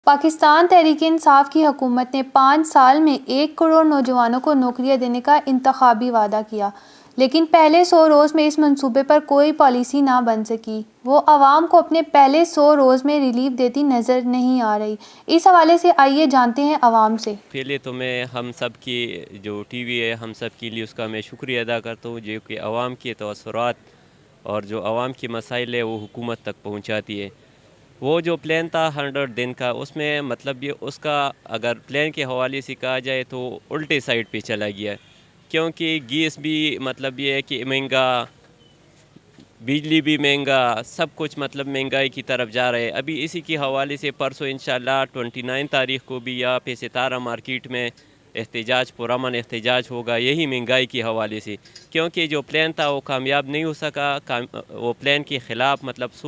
پاکستان تحریک انصاف کی حکومت نے 5 سال میں 1 کروڑ نوجوانوں کو نوکریاں دینے کا انتخابی وعدہ کیا، لیکن پہلے 100 روز میں اس منصوبے پر کوئی پالیسی نہ بن سکی۔ وہ عوام کو اپنے پہلے 100 روز میں ریلیف دیتی نظر نہیں آ رہی۔ اس حوالے سے آئیے جانتے ہیں عوام سے۔ پہلے تو میں ہم سب کی جو ٹی وی ہے ہم سب کے لیے اس کا میں شکریہ ادا کرتا ہوں، جو کہ عوام کے تاثرات اور جو عوام کی مسائل ہے وہ حکومت تک پہنچاتی ہے۔ وہ جو پلان تھا 100 دن کا، اس میں مطلب یہ اس کا اگر پلان کے حوالے سے کہا جائے تو الٹے سائڈ پہ چلا گیا، کیونکہ گیس بھی مطلب یہ ہے کہ مہنگا، بجلی بھی مہنگا، سب کچھ مطلب مہنگائی کی طرف جا رہے ہیں۔ ابھی اسی کے حوالے سے پرسوں انشاءاللہ 29 تاریخ کو بھی یہاں پہ ستارہ مارکیٹ میں احتجاج، پرامن احتجاج ہوگا یہی مہنگائی کے حوالے سے، کیونکہ جو پلان تھا وہ کامیاب نہیں ہو سکا، وہ پلان کے خلاف مطلب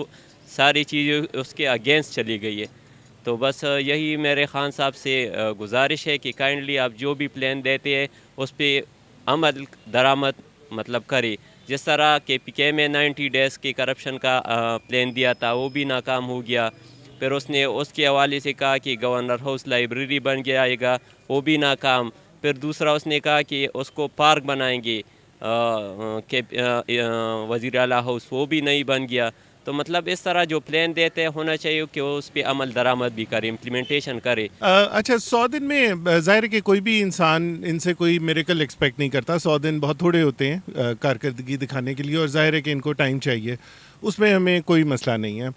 ساری چیزیں اس کے اگینسٹ چلی گئی ہے۔ تو بس یہی میرے خان صاحب سے گزارش ہے کہ کائنڈلی آپ جو بھی پلان دیتے ہیں اس پہ عمل درآمد مطلب کرے۔ جس طرح کے پی کے میں 90 ڈیز کے کرپشن کا پلان دیا تھا وہ بھی ناکام ہو گیا، پھر اس نے اس کے حوالے سے کہا کہ گورنر ہاؤس لائبریری بن جائے گا، وہ بھی ناکام، پھر دوسرا اس نے کہا کہ اس کو پارک بنائیں گے وزیر اعلیٰ ہاؤس، وہ بھی نہیں بن گیا۔ تو مطلب اس طرح جو پلان دیتے ہونا چاہیے کہ وہ اس پہ عمل درآمد بھی کرے، امپلیمنٹیشن کرے۔ اچھا، 100 دن میں ظاہر ہے کہ کوئی بھی انسان ان سے کوئی میریکل ایکسپیکٹ نہیں کرتا۔ 100 دن بہت تھوڑے ہوتے ہیں کارکردگی دکھانے کے لیے، اور ظاہر ہے کہ ان کو ٹائم چاہیے، اس میں ہمیں کوئی مسئلہ نہیں ہے۔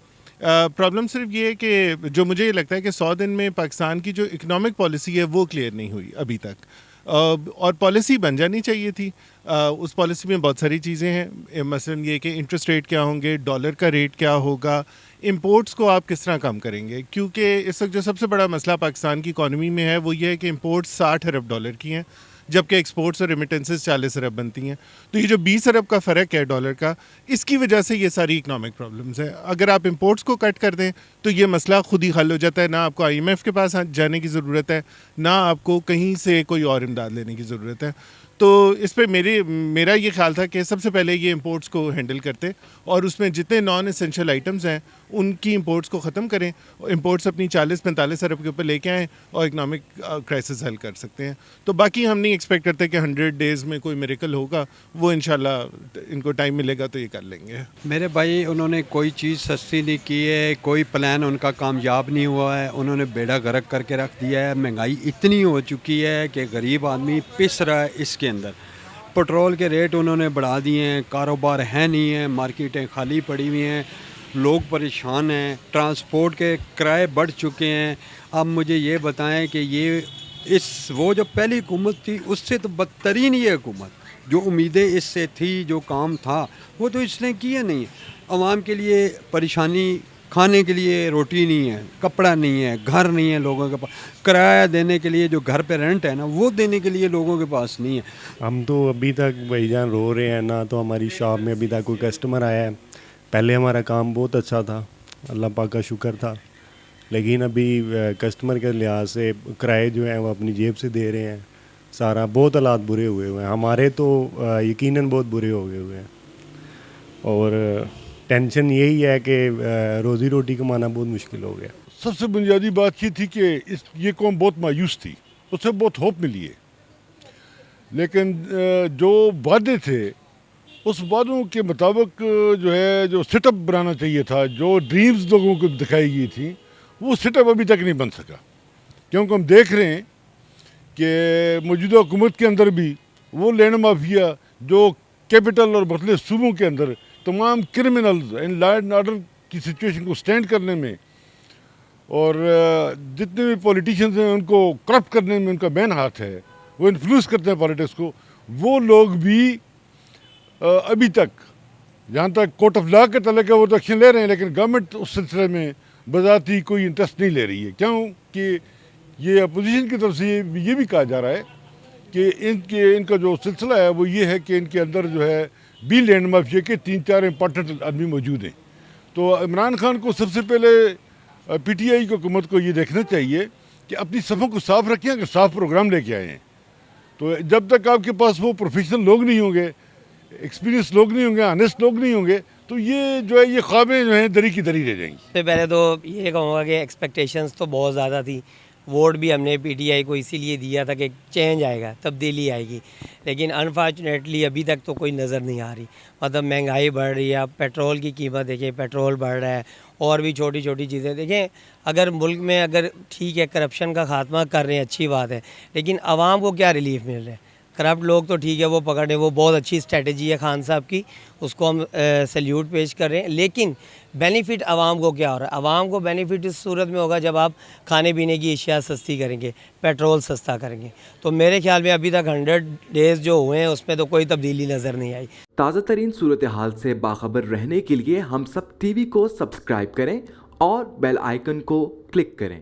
پرابلم صرف یہ ہے کہ جو مجھے یہ لگتا ہے کہ 100 دن میں پاکستان کی جو اکنامک پالیسی ہے وہ کلیئر نہیں ہوئی ابھی تک، اور پالیسی بن جانی چاہیے تھی۔ اس پالیسی میں بہت ساری چیزیں ہیں، مثلا یہ کہ انٹرسٹ ریٹ کیا ہوں گے، ڈالر کا ریٹ کیا ہوگا، امپورٹس کو آپ کس طرح کم کریں گے، کیونکہ اس وقت جو سب سے بڑا مسئلہ پاکستان کی اکانومی میں ہے وہ یہ ہے کہ امپورٹس 60 ارب ڈالر کی ہیں، جبکہ ایکسپورٹس اور ریمیٹنسز 40 ارب بنتی ہیں۔ تو یہ جو 20 ارب کا فرق ہے ڈالر کا، اس کی وجہ سے یہ ساری اکنامک پرابلمز ہیں۔ اگر آپ امپورٹس کو کٹ کر دیں تو یہ مسئلہ خود ہی حل ہو جاتا ہے، نہ آپ کو آئی ایم ایف کے پاس جانے کی ضرورت ہے، نہ آپ کو کہیں سے کوئی اور امداد لینے کی ضرورت ہے۔ تو اس پہ میرا یہ خیال تھا کہ سب سے پہلے یہ امپورٹس کو ہینڈل کرتے، اور اس میں جتنے نان اسینشل آئٹمز ہیں ان کی امپورٹس کو ختم کریں، امپورٹس اپنی 40-45 ارب کے اوپر لے کے آئیں اور اکنامک کرائسس حل کر سکتے ہیں۔ تو باقی ہم نہیں ایکسپیکٹ کرتے کہ 100 ڈیز میں کوئی میریکل ہوگا، وہ انشاءاللہ ان کو ٹائم ملے گا تو یہ کر لیں گے۔ میرے بھائی، انہوں نے کوئی چیز سستی نہیں کی ہے، کوئی پلان ان کا کامیاب نہیں ہوا ہے، انہوں نے بیڑا غرق کر کے رکھ دیا ہے۔ مہنگائی اتنی ہو چکی ہے کہ غریب آدمی پس رہا ہے اس کے اندر۔ پٹرول کے ریٹ انہوں نے بڑھا دیے ہیں، کاروبار ہے نہیں ہے، مارکیٹیں خالی پڑی ہوئی ہیں، لوگ پریشان ہیں، ٹرانسپورٹ کے کرائے بڑھ چکے ہیں۔ اب مجھے یہ بتائیں کہ وہ جو پہلی حکومت تھی اس سے تو بدترین یہ حکومت، جو امیدیں اس سے تھی، جو کام تھا وہ تو اس نے کیا نہیں۔ عوام کے لیے پریشانی، کھانے کے لیے روٹی نہیں ہے، کپڑا نہیں ہے، گھر نہیں ہے لوگوں کے پاس، کرایہ دینے کے لیے جو گھر پہ رینٹ ہے نا وہ دینے کے لیے لوگوں کے پاس نہیں ہے۔ ہم تو ابھی تک بھائی جان رو رہے ہیں، نہ تو ہماری شاپ میں ابھی تک کوئی کسٹمر آیا ہے۔ پہلے ہمارا کام بہت اچھا تھا، اللہ پاک کا شکر تھا، لیکن ابھی کسٹمر کے لحاظ سے کرائے جو ہیں وہ اپنی جیب سے دے رہے ہیں، سارا بہت حالات برے ہوئے ہیں ہمارے، تو یقیناً بہت برے ہو گئے ہوئے ہیں، اور ٹینشن یہی ہے کہ روزی روٹی کمانا بہت مشکل ہو گیا۔ سب سے بنیادی بات یہ تھی کہ یہ قوم بہت مایوس تھی، اس سے بہت ہوپ ملی ہے، لیکن جو وعدے تھے اس وعدوں کے مطابق جو ہے جو سیٹ اپ بنانا چاہیے تھا، جو ڈریمز لوگوں کو دکھائی گئی تھی، وہ سیٹ اپ ابھی تک نہیں بن سکا، کیونکہ ہم دیکھ رہے ہیں کہ موجودہ حکومت کے اندر بھی وہ لینڈ مافیا جو کیپٹل اور مختلف صوبوں کے اندر تمام criminals in law and order کی سچویشن کو سٹینڈ کرنے میں، اور جتنے بھی پولیٹیشنز ہیں ان کو کرپٹ کرنے میں ان کا مین ہاتھ ہے، وہ انفلوئنس کرتے ہیں پالیٹکس کو، وہ لوگ بھی ابھی تک جہاں تک کورٹ آف لا کا تعلق ہے وہ تو ایکشن لے رہے ہیں، لیکن گورنمنٹ اس سلسلے میں بذاتی کوئی انٹرسٹ نہیں لے رہی ہے، کیونکہ یہ اپوزیشن کی طرف سے یہ بھی کہا جا رہا ہے کہ ان کا جو سلسلہ ہے وہ یہ ہے کہ ان کے اندر جو ہے بی لینڈ مافیا کے 3-4 امپارٹنٹ آدمی موجود ہیں۔ تو عمران خان کو سب سے پہلے پی ٹی آئی کی حکومت کو یہ دیکھنا چاہیے کہ اپنی صفوں کو صاف رکھیں، اگر صاف پروگرام لے کے آئے ہیں تو جب تک آپ کے پاس وہ پروفیشنل لوگ نہیں ہوں گے، ایکسپیرینس لوگ نہیں ہوں گے، آنیسٹ لوگ نہیں ہوں گے، تو یہ جو ہے یہ خوابیں جو ہیں دری کی دری رہ جائیں گی. سب سے پہلے تو یہ کہوں گا کہ ایکسپیکٹیشنز تو بہت زیادہ تھی. ووٹ بھی ہم نے پی ٹی آئی کو اسی لیے دیا تھا کہ چینج آئے گا, تبدیلی آئے گی, لیکن انفارچونیٹلی ابھی تک تو کوئی نظر نہیں آ رہی. مطلب مہنگائی بڑھ رہی ہے, پیٹرول کی قیمت دیکھیں, پیٹرول بڑھ رہا ہے, اور بھی چھوٹی چھوٹی چیزیں دیکھیں. اگر ملک میں اگر ٹھیک ہے کرپشن کا خاتمہ کر رہے ہیں, اچھی بات ہے, لیکن عوام کو کیا ریلیف مل رہا ہے؟ کرپٹ لوگ تو ٹھیک ہے وہ پکڑے, وہ بہت اچھی اسٹریٹجی ہے خان صاحب کی, اس کو ہم سیلیوٹ پیش کر رہے ہیں, لیکن بینیفٹ عوام کو کیا ہو رہا ہے؟ عوام کو بینیفٹ اس صورت میں ہوگا جب آپ کھانے پینے کی اشیاء سستی کریں گے, پیٹرول سستا کریں گے. تو میرے خیال میں ابھی تک 100 ڈیز جو ہوئے ہیں اس میں تو کوئی تبدیلی نظر نہیں آئی. تازہ ترین صورتحال سے باخبر رہنے کے لیے ہم سب ٹی وی کو سبسکرائب کریں اور بیل آئیکن کو کلک کریں.